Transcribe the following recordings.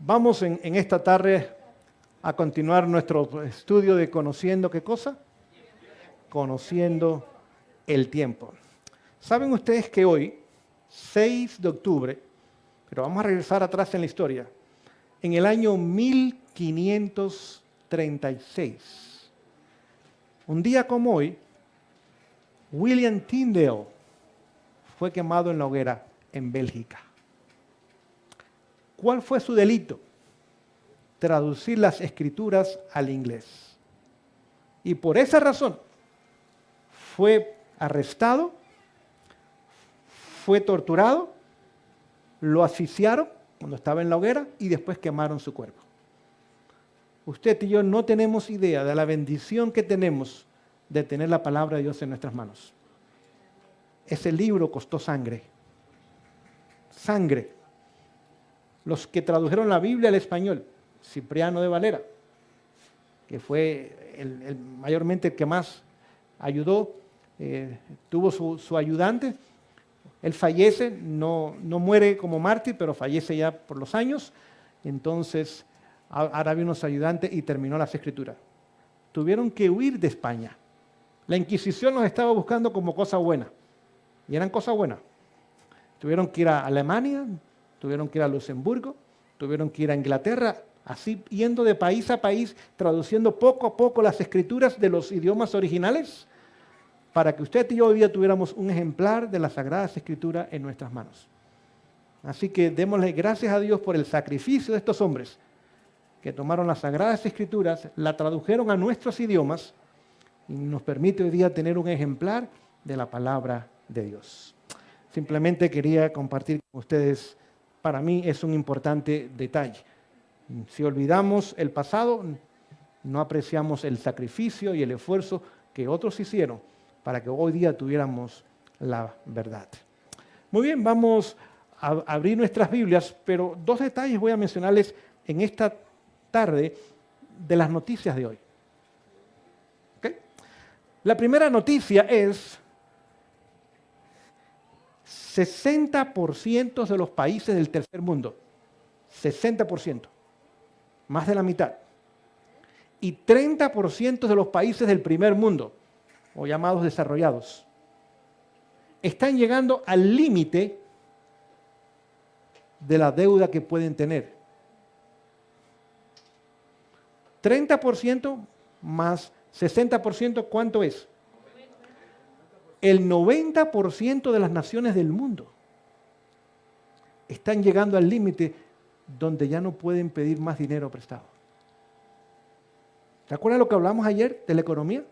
Vamos en esta tarde a continuar nuestro estudio de conociendo, ¿qué cosa? Conociendo el tiempo. ¿Saben ustedes que hoy, 6 de octubre, pero vamos a regresar atrás en la historia, en el año 1536, un día como hoy, William Tyndale fue quemado en la hoguera en Bélgica. ¿Cuál fue su delito? Traducir las escrituras al inglés. Y por esa razón fue arrestado, fue torturado, lo asfixiaron cuando estaba en la hoguera y después quemaron su cuerpo. Usted y yo no tenemos idea de la bendición que tenemos de tener la palabra de Dios en nuestras manos. Ese libro costó sangre. Sangre. Los que tradujeron la Biblia al español, Cipriano de Valera, que fue mayormente el que más ayudó, tuvo su ayudante. Él fallece, no muere como mártir, pero fallece ya por los años. Entonces, ahora vino su ayudante y terminó las escrituras. Tuvieron que huir de España. La Inquisición los estaba buscando como cosa buena. Y eran cosas buenas. Tuvieron que ir a Alemania, tuvieron que ir a Luxemburgo, tuvieron que ir a Inglaterra, así yendo de país a país, traduciendo poco a poco las escrituras de los idiomas originales, para que usted y yo hoy día tuviéramos un ejemplar de las Sagradas Escrituras en nuestras manos. Así que démosle gracias a Dios por el sacrificio de estos hombres que tomaron las Sagradas Escrituras, la tradujeron a nuestros idiomas y nos permite hoy día tener un ejemplar de la palabra de Dios. Simplemente quería compartir con ustedes, para mí es un importante detalle. Si olvidamos el pasado, no apreciamos el sacrificio y el esfuerzo que otros hicieron para que hoy día tuviéramos la verdad. Muy bien, vamos a abrir nuestras Biblias, pero 2 detalles voy a mencionarles en esta tarde de las noticias de hoy. ¿Okay? La primera noticia es 60% de los países del tercer mundo, 60%, más de la mitad, y 30% de los países del primer mundo, o llamados desarrollados, están llegando al límite de la deuda que pueden tener. 30% más 60%, ¿cuánto es? El 90% de las naciones del mundo están llegando al límite donde ya no pueden pedir más dinero prestado. ¿Se acuerdan lo que hablamos ayer de la economía?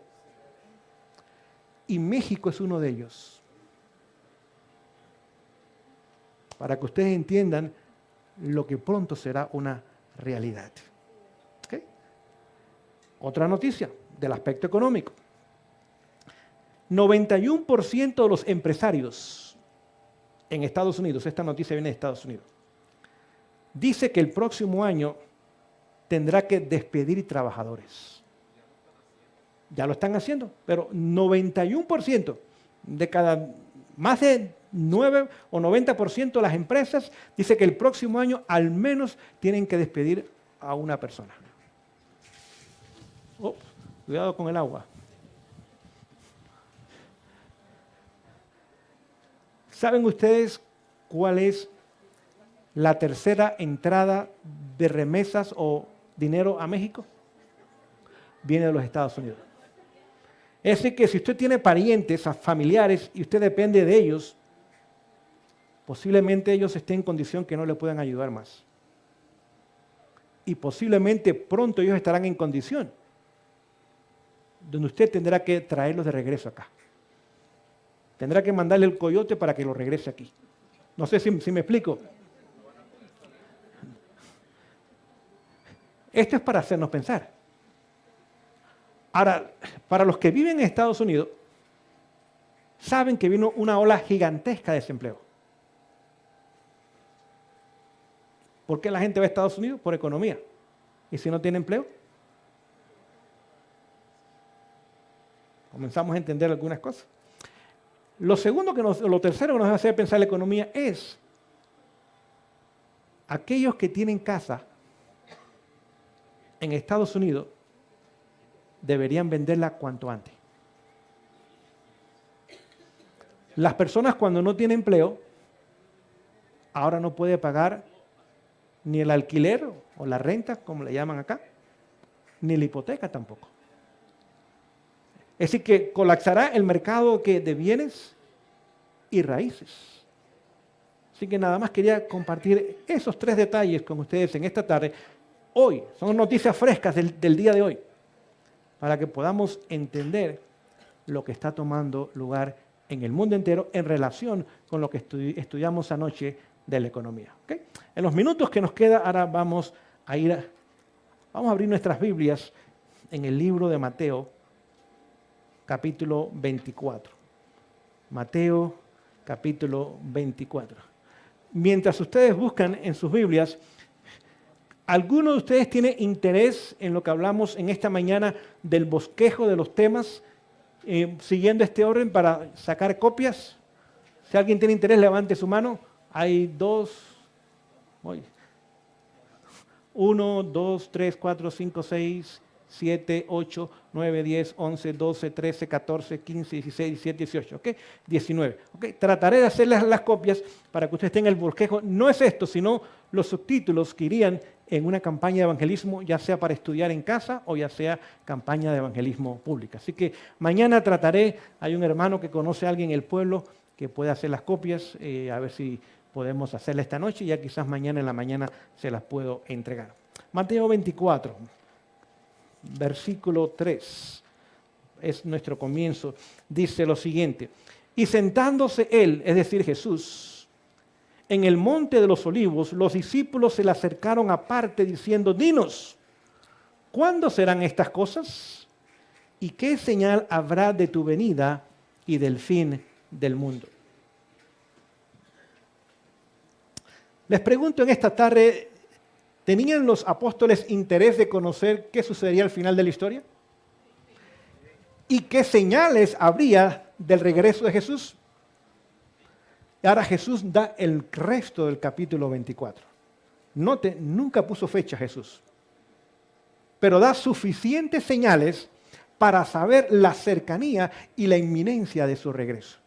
Y México es uno de ellos. Para que ustedes entiendan lo que pronto será una realidad. ¿Okay? Otra noticia del aspecto económico. 91% de los empresarios en Estados Unidos, esta noticia viene de Estados Unidos, dice que el próximo año tendrá que despedir trabajadores. Ya lo están haciendo, pero 91% de cada, más de 9 o 90% de las empresas dice que el próximo año al menos tienen que despedir a una persona. Oh, cuidado con el agua. ¿Saben ustedes cuál es la tercera entrada de remesas o dinero a México? Viene de los Estados Unidos. Es decir, que si usted tiene parientes, familiares, y usted depende de ellos, posiblemente ellos estén en condición que no le puedan ayudar más. Y posiblemente pronto ellos estarán en condición donde usted tendrá que traerlos de regreso acá. Tendrá que mandarle el coyote para que lo regrese aquí. No sé si me explico. Esto es para hacernos pensar. Ahora, para los que viven en Estados Unidos, saben que vino una ola gigantesca de desempleo. ¿Por qué la gente va a Estados Unidos? Por economía. ¿Y si no tiene empleo? Comenzamos a entender algunas cosas. Lo tercero que nos hace pensar la economía es aquellos que tienen casa en Estados Unidos deberían venderla cuanto antes. Las personas cuando no tienen empleo, ahora no puede pagar ni el alquiler o la renta, como le llaman acá, ni la hipoteca tampoco. Es decir, que colapsará el mercado de bienes y raíces. Así que nada más quería compartir esos 3 detalles con ustedes en esta tarde. Hoy, son noticias frescas del día de hoy, para que podamos entender lo que está tomando lugar en el mundo entero en relación con lo que estudiamos anoche de la economía. ¿Okay? En los minutos que nos queda, ahora vamos a abrir nuestras Biblias en el libro de Mateo, capítulo 24. Mateo, capítulo 24. Mientras ustedes buscan en sus Biblias, ¿alguno de ustedes tiene interés en lo que hablamos en esta mañana del bosquejo de los temas, siguiendo este orden para sacar copias? Si alguien tiene interés, levante su mano. Hay 1, 2, 3, 4, 5, 6, 7, 8, 9, 10, 11, 12, 13, 14, 15, 16, 17, 18, ¿ok? 19. ¿Ok? Trataré de hacerles las copias para que ustedes tengan el bosquejo. No es esto, sino los subtítulos que irían en una campaña de evangelismo, ya sea para estudiar en casa o ya sea campaña de evangelismo pública. Así que mañana trataré, hay un hermano que conoce a alguien en el pueblo que puede hacer las copias, a ver si podemos hacerla esta noche y ya quizás mañana en la mañana se las puedo entregar. Mateo 24, versículo 3, es nuestro comienzo, dice lo siguiente: y sentándose él, es decir Jesús, en el monte de los olivos, los discípulos se le acercaron aparte diciendo: dinos, ¿cuándo serán estas cosas? ¿Y qué señal habrá de tu venida y del fin del mundo? Les pregunto en esta tarde, ¿tenían los apóstoles interés de conocer qué sucedería al final de la historia? ¿Y qué señales habría del regreso de Jesús? Y ahora Jesús da el resto del capítulo 24. Note, nunca puso fecha Jesús, pero da suficientes señales para saber la cercanía y la inminencia de su regreso.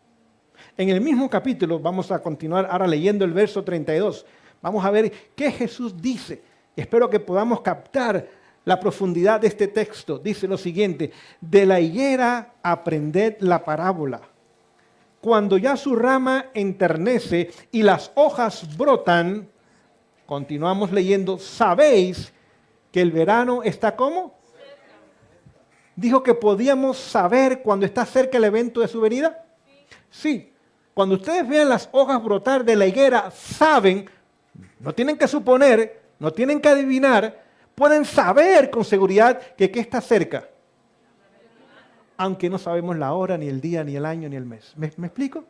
En el mismo capítulo, vamos a continuar ahora leyendo el verso 32. Vamos a ver qué Jesús dice. Espero que podamos captar la profundidad de este texto. Dice lo siguiente: de la higuera aprended la parábola. Cuando ya su rama enternece y las hojas brotan, continuamos leyendo, ¿sabéis que el verano está ¿cómo? Dijo que podíamos saber cuando está cerca el evento de su venida. Sí. Cuando ustedes vean las hojas brotar de la higuera, saben, no tienen que suponer, no tienen que adivinar, pueden saber con seguridad que ¿qué está cerca? Aunque no sabemos la hora, ni el día, ni el año, ni el mes. ¿Me explico?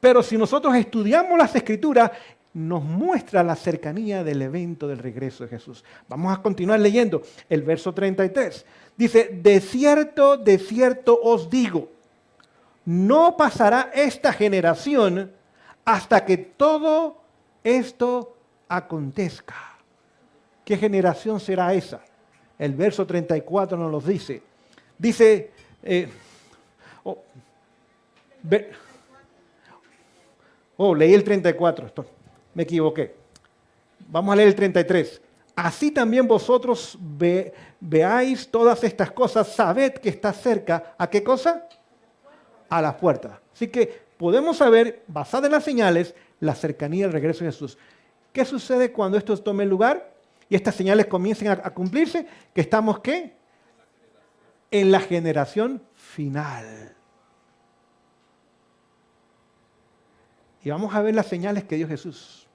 Pero si nosotros estudiamos las Escrituras, nos muestra la cercanía del evento del regreso de Jesús. Vamos a continuar leyendo el verso 33. Dice: de cierto os digo, no pasará esta generación hasta que todo esto acontezca. ¿Qué generación será esa? El verso 34 nos lo dice. Dice, leí el 34, me equivoqué. Vamos a leer el 33. Así también vosotros veáis todas estas cosas, sabed que está cerca. ¿A qué cosa? A las puertas. Así que podemos saber, basado en las señales, la cercanía del regreso de Jesús. ¿Qué sucede cuando esto tome lugar y estas señales comiencen a cumplirse? Que estamos, ¿qué? En la generación final. Y vamos a ver las señales que dio Jesús.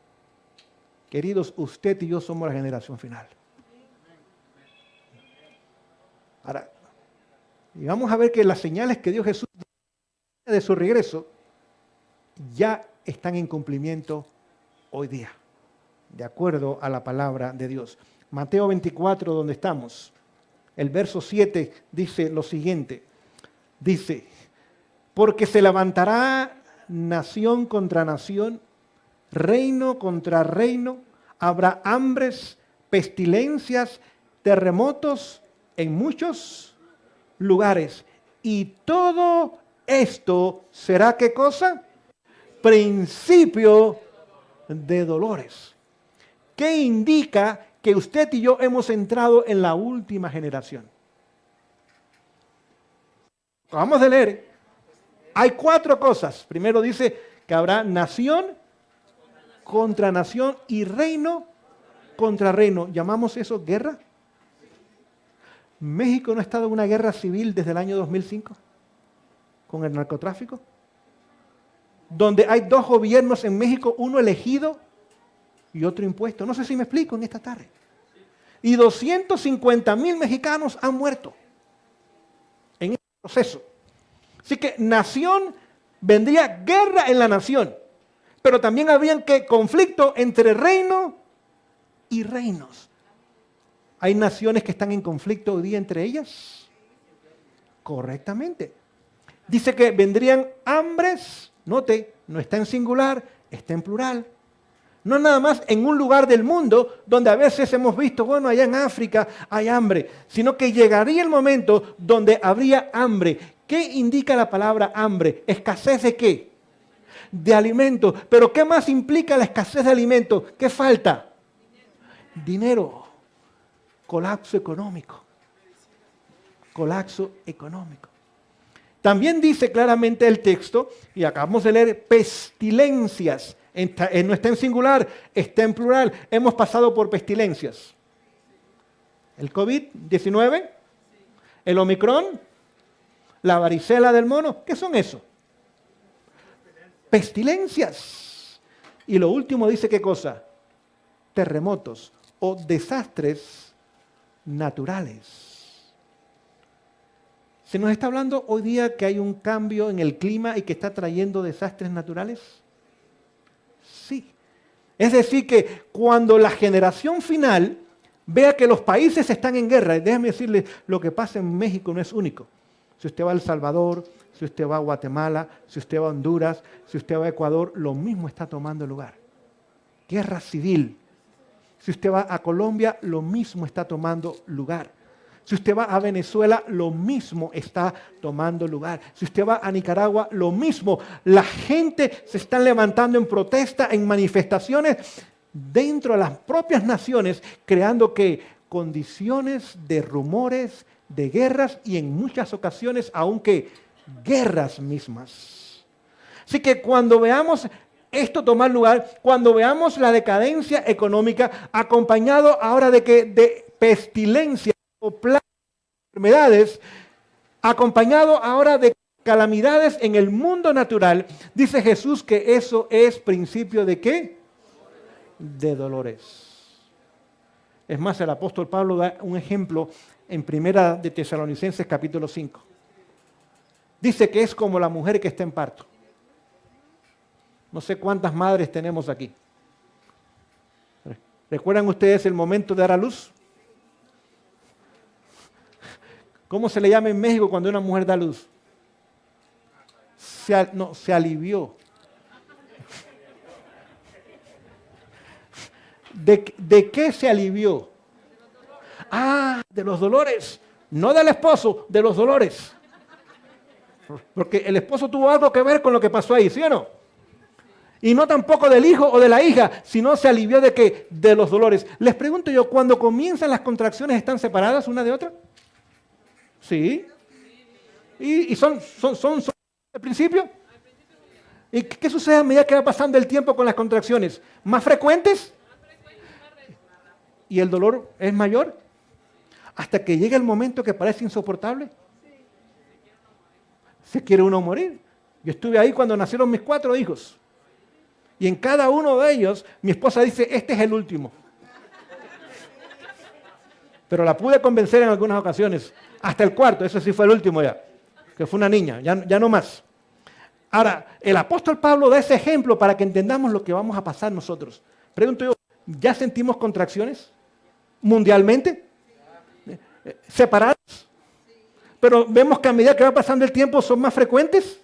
Queridos, usted y yo somos la generación final. Ahora, y vamos a ver que las señales que dio Jesús de su regreso ya están en cumplimiento hoy día, de acuerdo a la palabra de Dios. Mateo 24, donde estamos, el verso 7 dice lo siguiente, dice, porque se levantará nación contra nación, reino contra reino, habrá hambres, pestilencias, terremotos en muchos lugares. Y todo esto será, ¿qué cosa? Principio de dolores. ¿Qué indica que usted y yo hemos entrado en la última generación? Vamos a leer. Hay 4 cosas. Primero dice que habrá nación contra nación y reino contra reino. ¿Llamamos eso guerra? ¿México no ha estado en una guerra civil desde el año 2005 con el narcotráfico? Donde hay 2 gobiernos en México, uno elegido y otro impuesto. No sé si me explico en esta tarde. Y 250,000 mexicanos han muerto en este proceso. Así que nación, vendría guerra en la nación, pero también habría conflicto entre reino y reinos. ¿Hay naciones que están en conflicto hoy día entre ellas? Correctamente. Dice que vendrían hambres, note, no está en singular, está en plural. No nada más en un lugar del mundo donde a veces hemos visto, bueno, allá en África hay hambre, sino que llegaría el momento donde habría hambre. ¿Qué indica la palabra hambre? ¿Escasez de qué? De alimento. ¿Pero qué más implica la escasez de alimento? ¿Qué falta? Dinero. Colapso económico. Colapso económico. También dice claramente el texto, y acabamos de leer, pestilencias. No está en singular, está en plural. Hemos pasado por pestilencias. El COVID-19, el Omicron, la varicela del mono. ¿Qué son eso? Pestilencias. Y lo último dice, ¿qué cosa? Terremotos o desastres naturales. ¿Se nos está hablando hoy día que hay un cambio en el clima y que está trayendo desastres naturales? Sí. Es decir, que cuando la generación final vea que los países están en guerra, y déjeme decirles, lo que pasa en México no es único. Si usted va a El Salvador, si usted va a Guatemala, si usted va a Honduras, si usted va a Ecuador, lo mismo está tomando lugar. Guerra civil. Si usted va a Colombia, lo mismo está tomando lugar. Si usted va a Venezuela, lo mismo está tomando lugar. Si usted va a Nicaragua, lo mismo. La gente se está levantando en protesta, en manifestaciones dentro de las propias naciones, creando condiciones de rumores, de guerras y en muchas ocasiones aunque guerras mismas. Así que cuando veamos esto tomar lugar, cuando veamos la decadencia económica acompañado ahora de pestilencia o plagas, enfermedades, acompañado ahora de calamidades en el mundo natural, dice Jesús que eso es principio de ¿qué? De dolores. Es más, el apóstol Pablo da un ejemplo en Primera de Tesalonicenses capítulo 5. Dice que es como la mujer que está en parto. No sé cuántas madres tenemos aquí. ¿Recuerdan ustedes el momento de dar a luz? ¿Cómo se le llama en México cuando una mujer da a luz? Se alivió. ¿De qué se alivió? Ah, de los dolores. No del esposo, de los dolores. Porque el esposo tuvo algo que ver con lo que pasó ahí, ¿sí o no? Y no tampoco del hijo o de la hija, sino se alivió de qué? De los dolores. Les pregunto yo, ¿cuando comienzan las contracciones están separadas una de otra? Sí. ¿Y son al principio? ¿Y qué sucede a medida que va pasando el tiempo con las contracciones? ¿Más frecuentes? ¿Y el dolor es mayor? Hasta que llega el momento que parece insoportable. Se quiere uno morir. Yo estuve ahí cuando nacieron mis 4 hijos. Y en cada uno de ellos, mi esposa dice, este es el último. Pero la pude convencer en algunas ocasiones. Hasta el 4, ese sí fue el último ya. Que fue una niña, ya no más. Ahora, el apóstol Pablo da ese ejemplo para que entendamos lo que vamos a pasar nosotros. Pregunto yo, ¿ya sentimos contracciones? ¿Mundialmente? ¿Separadas? Pero vemos que a medida que va pasando el tiempo son más frecuentes.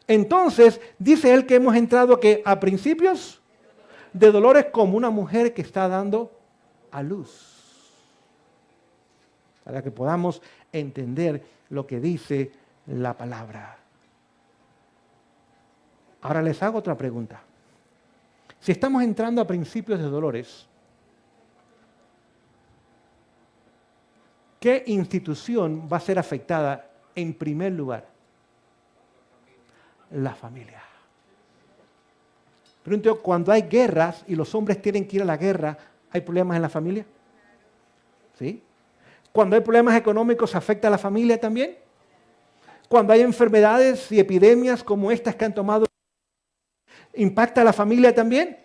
Entonces, dice él que hemos entrado a principios de dolores como una mujer que está dando a luz. para que podamos entender lo que dice la palabra. Ahora les hago otra pregunta. Si estamos entrando a principios de dolores, ¿qué institución va a ser afectada en primer lugar? La familia. Pregunto, cuando hay guerras y los hombres tienen que ir a la guerra, ¿hay problemas en la familia? ¿Sí? Cuando hay problemas económicos, ¿afecta a la familia también? Cuando hay enfermedades y epidemias como estas que han tomado, ¿impacta a la familia también?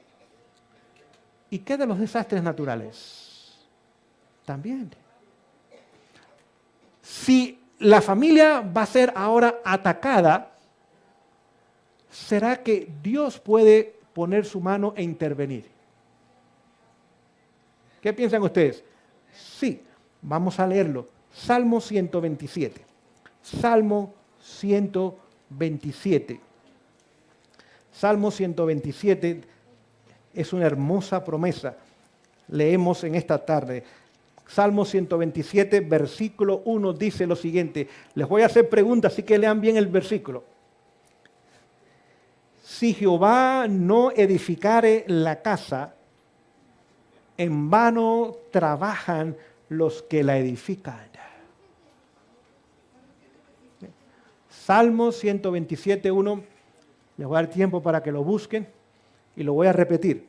¿Y qué de los desastres naturales? También. Si la familia va a ser ahora atacada, ¿será que Dios puede poner su mano e intervenir? ¿Qué piensan ustedes? Sí, vamos a leerlo. Salmo 127. Salmo 127. Salmo 127 es una hermosa promesa. Leemos en esta tarde. Salmo 127, versículo 1 dice lo siguiente. Les voy a hacer preguntas, así que lean bien el versículo. Si Jehová no edificare la casa, en vano trabajan los que la edifican. Salmo 127, 1. Les voy a dar tiempo para que lo busquen y lo voy a repetir,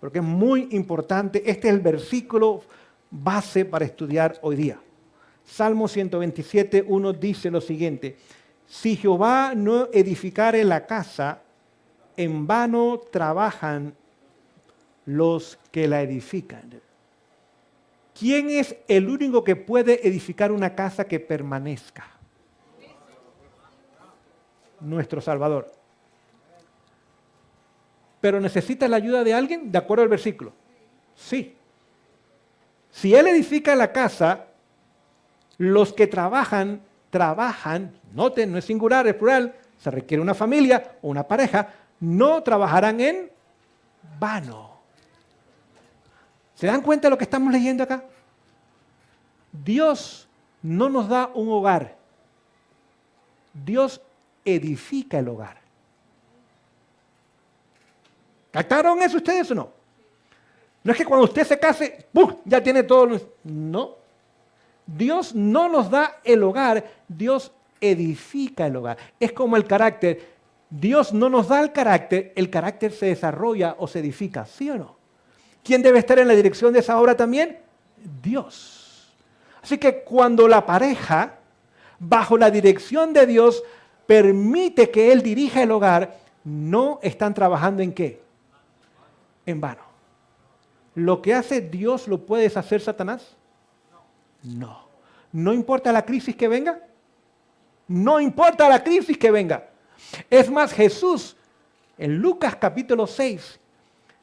porque es muy importante. Este es el versículo base para estudiar hoy día. Salmo 127, 1 dice lo siguiente. Si Jehová no edificare la casa, en vano trabajan los que la edifican. ¿Quién es el único que puede edificar una casa que permanezca? Nuestro Salvador. ¿Pero necesita la ayuda de alguien? De acuerdo al versículo. Sí. Si Él edifica la casa, los que trabajan, noten, no es singular, es plural, se requiere una familia o una pareja, no trabajarán en vano. ¿Se dan cuenta de lo que estamos leyendo acá? Dios no nos da un hogar. Dios edifica el hogar. ¿Captaron eso ustedes o no? No es que cuando usted se case, ¡pum!, ya tiene todo. No. Dios no nos da el hogar, Dios edifica el hogar. Es como el carácter. Dios no nos da el carácter se desarrolla o se edifica, ¿sí o no? ¿Quién debe estar en la dirección de esa obra también? Dios. Así que cuando la pareja, bajo la dirección de Dios, permite que Él dirija el hogar, no están trabajando ¿en qué? En vano. ¿Lo que hace Dios lo puede deshacer Satanás? No. ¿No importa la crisis que venga? No importa la crisis que venga. Es más, Jesús, en Lucas capítulo 6,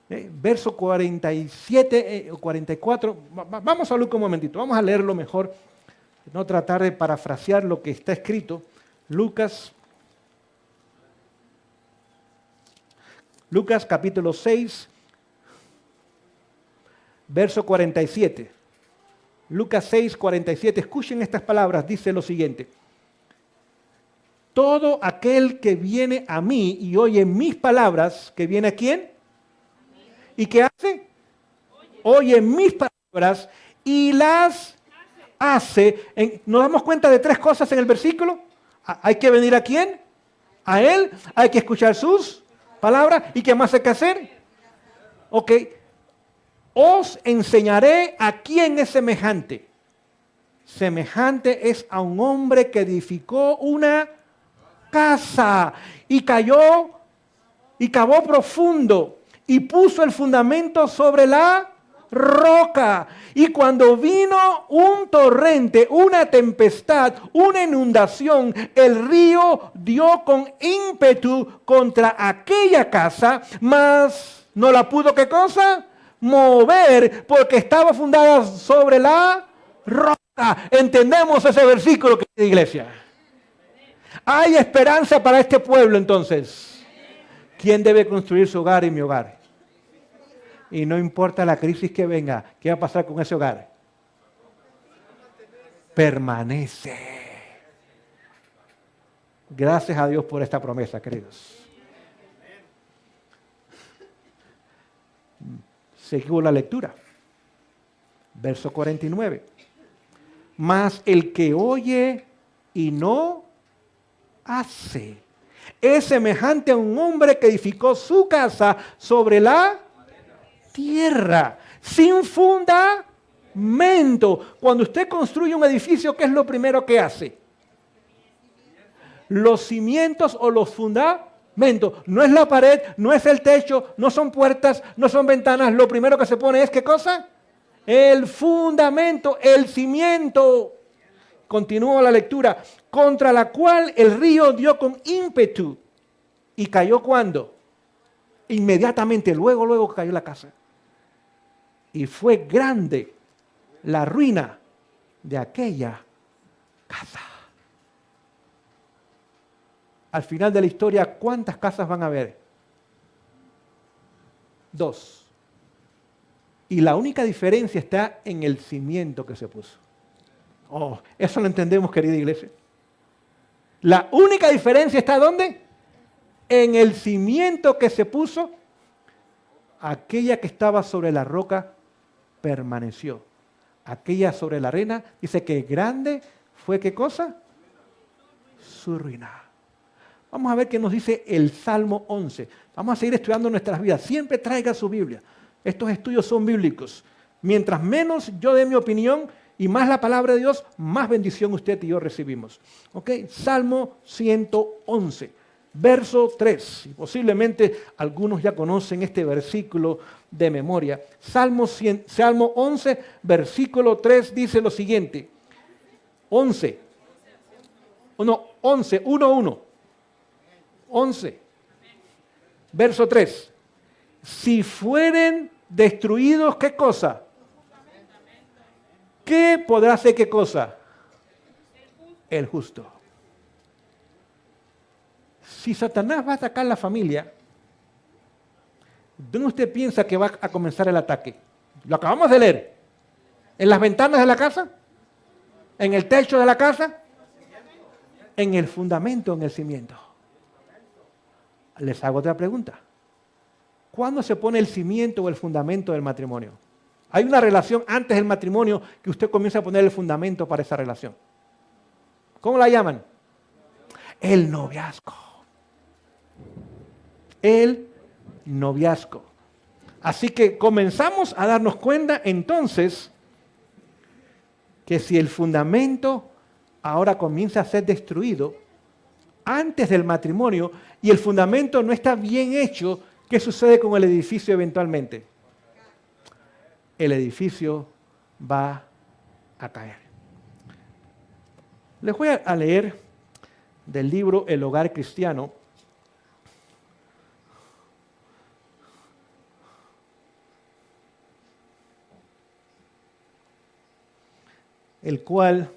verso 47 o 44, vamos a Lucas un momentito, vamos a leerlo mejor, no tratar de parafrasear lo que está escrito. Lucas capítulo 6, verso 47. Lucas 6, 47. Escuchen estas palabras, dice lo siguiente. Todo aquel que viene a mí y oye mis palabras, ¿que viene a quién? ¿Y qué hace? Oye mis palabras y las hace. ¿Nos damos cuenta de tres cosas en el versículo? Hay que venir ¿a quién? A Él. Hay que escuchar sus palabras. ¿Y qué más hay que hacer? Ok. Os enseñaré a quién es semejante. Semejante es a un hombre que edificó una casa y cayó y cavó profundo y puso el fundamento sobre la roca. Y cuando vino un torrente, una tempestad, una inundación, el río dio con ímpetu contra aquella casa, mas no la pudo, ¿qué cosa? Mover, porque estaba fundada sobre la roca. ¿Entendemos ese versículo, querida iglesia? Hay esperanza para este pueblo entonces. ¿Quién debe construir su hogar y mi hogar? Y no importa la crisis que venga, ¿qué va a pasar con ese hogar? permanece. Gracias a Dios por esta promesa, queridos. Seguimos la lectura. Verso 49. Mas el que oye y no hace es semejante a un hombre que edificó su casa sobre la tierra, sin fundamento. Cuando usted construye un edificio, ¿qué es lo primero que hace? Los cimientos o los fundamentos. No es la pared, no es el techo, no son puertas, no son ventanas. Lo primero que se pone es, ¿qué cosa? El fundamento, el cimiento. Continúa la lectura. Contra la cual el río dio con ímpetu. ¿Y cayó cuándo? Inmediatamente, luego cayó la casa. Y fue grande la ruina de aquella casa. Al final de la historia, ¿cuántas casas van a haber? 2. Y la única diferencia está en el cimiento que se puso. Oh, eso lo entendemos, querida iglesia. La única diferencia está ¿dónde? En el cimiento que se puso. Aquella que estaba sobre la roca permaneció. Aquella sobre la arena, dice que grande fue, ¿qué cosa? Su ruina. Vamos a ver qué nos dice el Salmo 11. Vamos a seguir estudiando nuestras vidas. Siempre traiga su Biblia. Estos estudios son bíblicos. Mientras menos yo dé mi opinión y más la palabra de Dios, más bendición usted y yo recibimos. ¿Ok? Salmo 111, verso 3. Y posiblemente algunos ya conocen este versículo de memoria. Salmo 11, versículo 3 dice lo siguiente. 11. 1. 11, verso 3. Si fueren destruidos, ¿qué cosa? ¿Qué podrá hacer qué cosa? El justo. Si Satanás va a atacar la familia, ¿dónde usted piensa que va a comenzar el ataque? Lo acabamos de leer. ¿En las ventanas de la casa? ¿En el techo de la casa? En el fundamento, en el cimiento. Les hago otra pregunta. ¿Cuándo se pone el cimiento o el fundamento del matrimonio? Hay una relación antes del matrimonio que usted comienza a poner el fundamento para esa relación. ¿Cómo la llaman? El noviazgo. El noviazgo. Así que comenzamos a darnos cuenta entonces que si el fundamento ahora comienza a ser destruido antes del matrimonio y el fundamento no está bien hecho, ¿qué sucede con el edificio eventualmente? El edificio va a caer. Les voy a leer del libro El Hogar Cristiano. El cual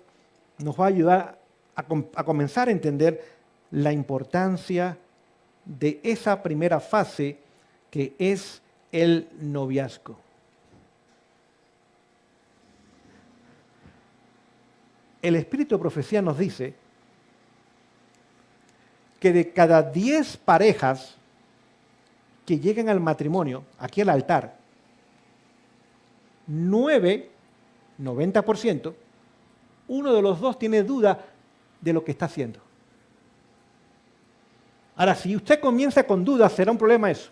nos va a ayudar a comenzar a entender la importancia de esa primera fase que es el noviazgo. El Espíritu de Profecía nos dice que de cada 10 parejas que lleguen al matrimonio, aquí al altar, 90%, uno de los dos tiene duda de lo que está haciendo. Ahora, si usted comienza con dudas, será un problema eso.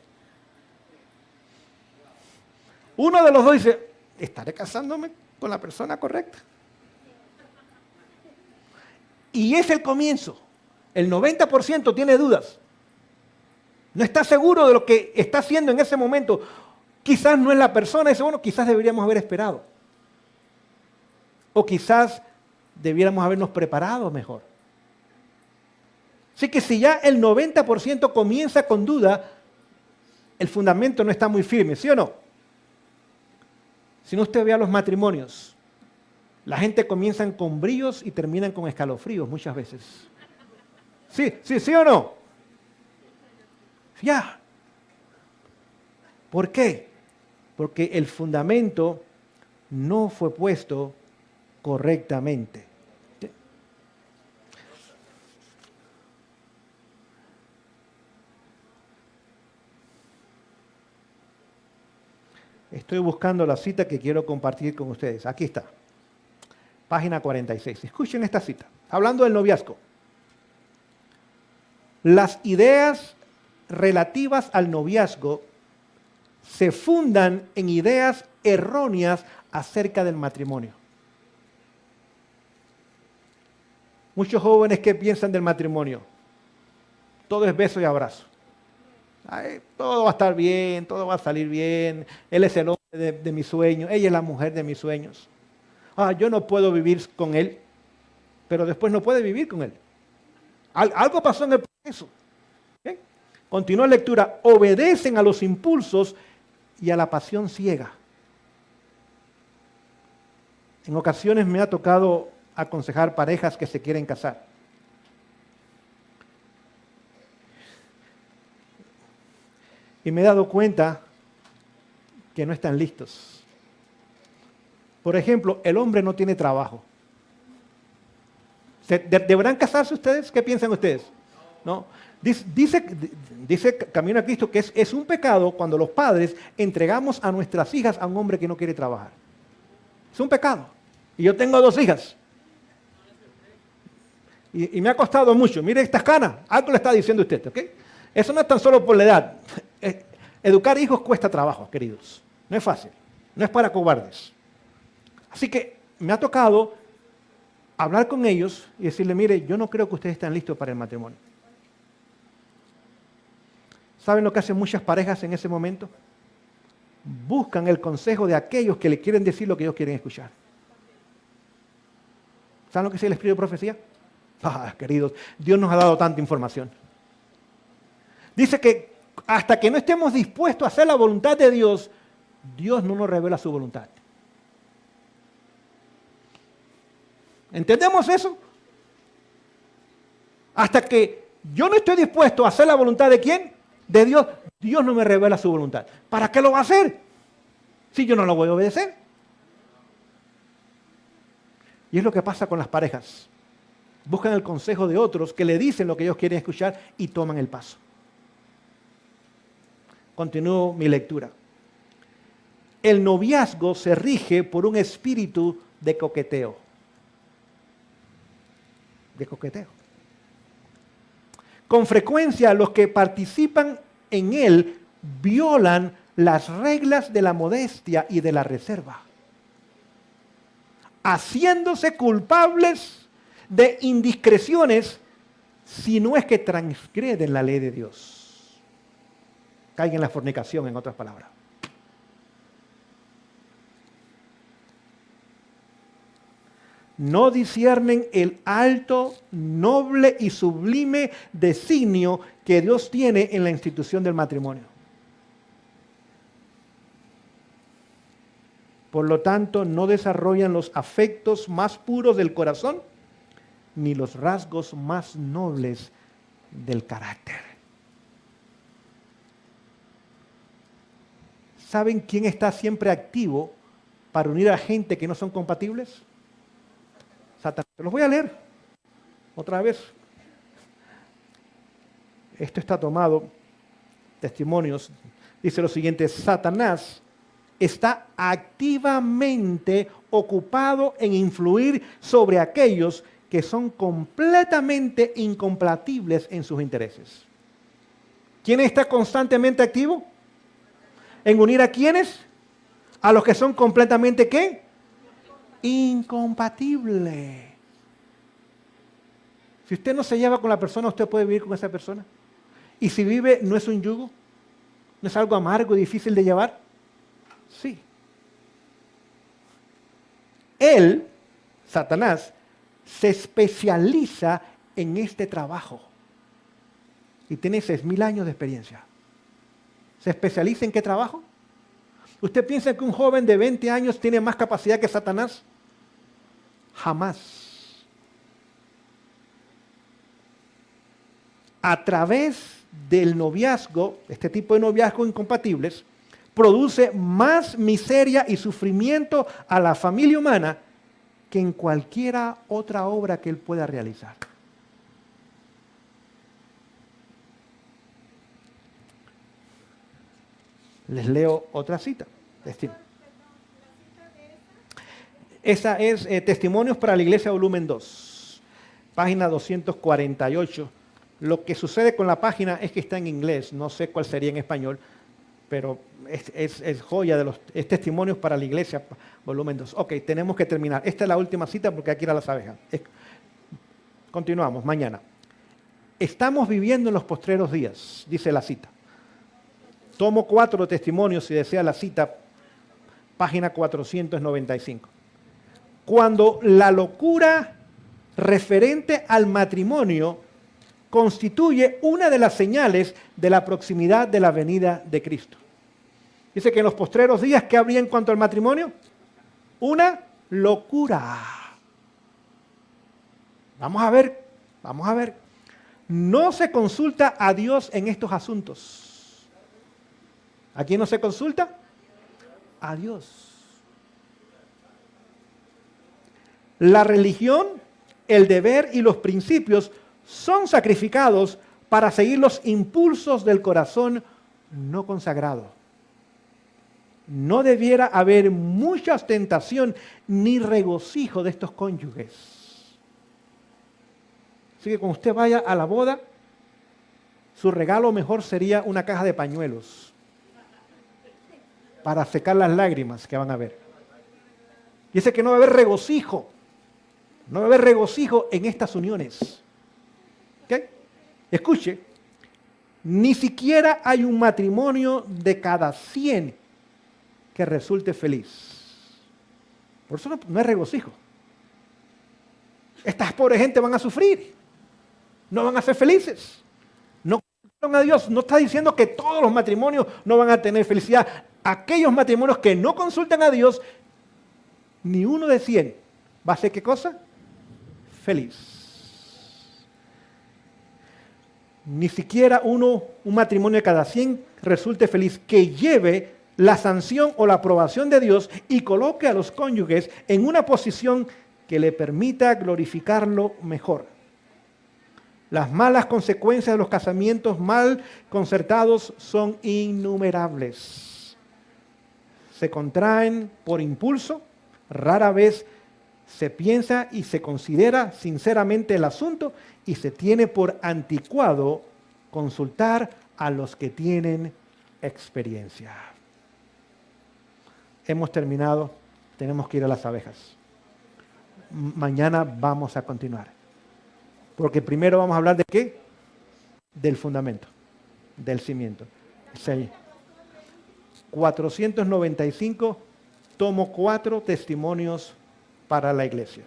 Uno de los dos dice, ¿estaré casándome con la persona correcta? Y es el comienzo. El 90% tiene dudas. No está seguro de lo que está haciendo en ese momento. Quizás no es la persona, eso bueno, quizás deberíamos haber esperado. O quizás debiéramos habernos preparado mejor. Así que si ya el 90% comienza con duda, el fundamento no está muy firme, ¿sí o no? Si no, usted vea los matrimonios. La gente comienza con brillos y terminan con escalofríos muchas veces. ¿Sí o no? Ya. ¿Por qué? Porque el fundamento no fue puesto correctamente. Estoy buscando la cita que quiero compartir con ustedes. Aquí está. Página 46. Escuchen esta cita. Hablando del noviazgo. Las ideas relativas al noviazgo se fundan en ideas erróneas acerca del matrimonio. Muchos jóvenes que piensan del matrimonio, todo es beso y abrazo. Ay, todo va a estar bien, todo va a salir bien. Él es el hombre de mis sueños, ella es la mujer de mis sueños. Yo no puedo vivir con él, pero después no puede vivir con él. Algo pasó en el proceso. ¿Okay? Continúa la lectura. Obedecen a los impulsos y a la pasión ciega. En ocasiones me ha tocado aconsejar parejas que se quieren casar. Y me he dado cuenta que no están listos. Por ejemplo, el hombre no tiene trabajo. ¿Deberán casarse ustedes? ¿Qué piensan ustedes? ¿No? Dice Camino a Cristo que es un pecado cuando los padres entregamos a nuestras hijas a un hombre que no quiere trabajar. Es un pecado. Y yo tengo 2 hijas. Y me ha costado mucho. Mire estas canas. Algo le está diciendo usted. ¿Okay? Eso no es tan solo por la edad. Educar hijos cuesta trabajo, queridos. No es fácil. No es para cobardes. Así que me ha tocado hablar con ellos y decirle, mire, yo no creo que ustedes estén listos para el matrimonio. ¿Saben lo que hacen muchas parejas en ese momento? Buscan el consejo de aquellos que le quieren decir lo que ellos quieren escuchar. ¿Saben lo que es el espíritu de profecía? Queridos, Dios nos ha dado tanta información. Dice que hasta que no estemos dispuestos a hacer la voluntad de Dios, Dios no nos revela su voluntad. ¿Entendemos eso? Hasta que yo no estoy dispuesto a hacer la voluntad de ¿quién? De Dios. Dios no me revela su voluntad. ¿Para qué lo va a hacer? Si yo no lo voy a obedecer. Y es lo que pasa con las parejas. Buscan el consejo de otros que le dicen lo que ellos quieren escuchar y toman el paso. Continúo mi lectura. El noviazgo se rige por un espíritu de coqueteo. De coqueteo. Con frecuencia los que participan en él violan las reglas de la modestia y de la reserva, haciéndose culpables de indiscreciones si no es que transgreden la ley de Dios. Caen en la fornicación, en otras palabras. No disciernen el alto, noble y sublime designio que Dios tiene en la institución del matrimonio. Por lo tanto, no desarrollan los afectos más puros del corazón, ni los rasgos más nobles del carácter. ¿Saben quién está siempre activo para unir a gente que no son compatibles? Satanás. Se los voy a leer otra vez. Esto está tomado, testimonios. Dice lo siguiente: Satanás está activamente ocupado en influir sobre aquellos que son completamente incompatibles en sus intereses. ¿Quién está constantemente activo? ¿En unir a quiénes? A los que son completamente ¿qué? Incompatible. Si usted no se lleva con la persona, ¿usted puede vivir con esa persona? Y si vive, ¿no es un yugo? ¿No es algo amargo y difícil de llevar? Sí. Él, Satanás, se especializa en este trabajo. Y tiene 6,000 años de experiencia. ¿Se especializa en qué trabajo? ¿Usted piensa que un joven de 20 años tiene más capacidad que Satanás? Jamás. A través del noviazgo, este tipo de noviazgo incompatibles, produce más miseria y sufrimiento a la familia humana que en cualquiera otra obra que él pueda realizar. Les leo otra cita. Testi- Esa es Testimonios para la Iglesia, volumen 2, página 248. Lo que sucede con la página es que está en inglés, no sé cuál sería en español, pero es joya es Testimonios para la Iglesia, volumen 2. Ok, tenemos que terminar. Esta es la última cita porque hay que ir a las abejas. Continuamos mañana. Estamos viviendo en los postreros días, dice la cita. Tomo 4 testimonios, si desea la cita, página 495. Cuando la locura referente al matrimonio constituye una de las señales de la proximidad de la venida de Cristo. Dice que en los postreros días, ¿qué habría en cuanto al matrimonio? Una locura. Vamos a ver. No se consulta a Dios en estos asuntos. ¿A quién no se consulta? A Dios. La religión, el deber y los principios son sacrificados para seguir los impulsos del corazón no consagrado. No debiera haber mucha ostentación ni regocijo de estos cónyuges. Así que cuando usted vaya a la boda, su regalo mejor sería una caja de pañuelos para secar las lágrimas que van a ver. Dice que no va a haber regocijo. No va a haber regocijo en estas uniones. ¿Ok? Escuche, ni siquiera hay un matrimonio de cada 100 que resulte feliz. Por eso no hay regocijo. Estas pobres gente van a sufrir. No van a ser felices. No consultan a Dios. No está diciendo que todos los matrimonios no van a tener felicidad. Aquellos matrimonios que no consultan a Dios, ni uno de 100 va a ser ¿qué cosa? Feliz. Ni siquiera un matrimonio de cada 100 resulte feliz que lleve la sanción o la aprobación de Dios y coloque a los cónyuges en una posición que le permita glorificarlo mejor. Las malas consecuencias de los casamientos mal concertados son innumerables. Se contraen por impulso, rara vez se piensa y se considera sinceramente el asunto y se tiene por anticuado consultar a los que tienen experiencia. Hemos terminado, tenemos que ir a las abejas. Mañana vamos a continuar. Porque primero vamos a hablar de ¿qué? Del fundamento, del cimiento. 495, tomo 4 testimonios para la iglesia.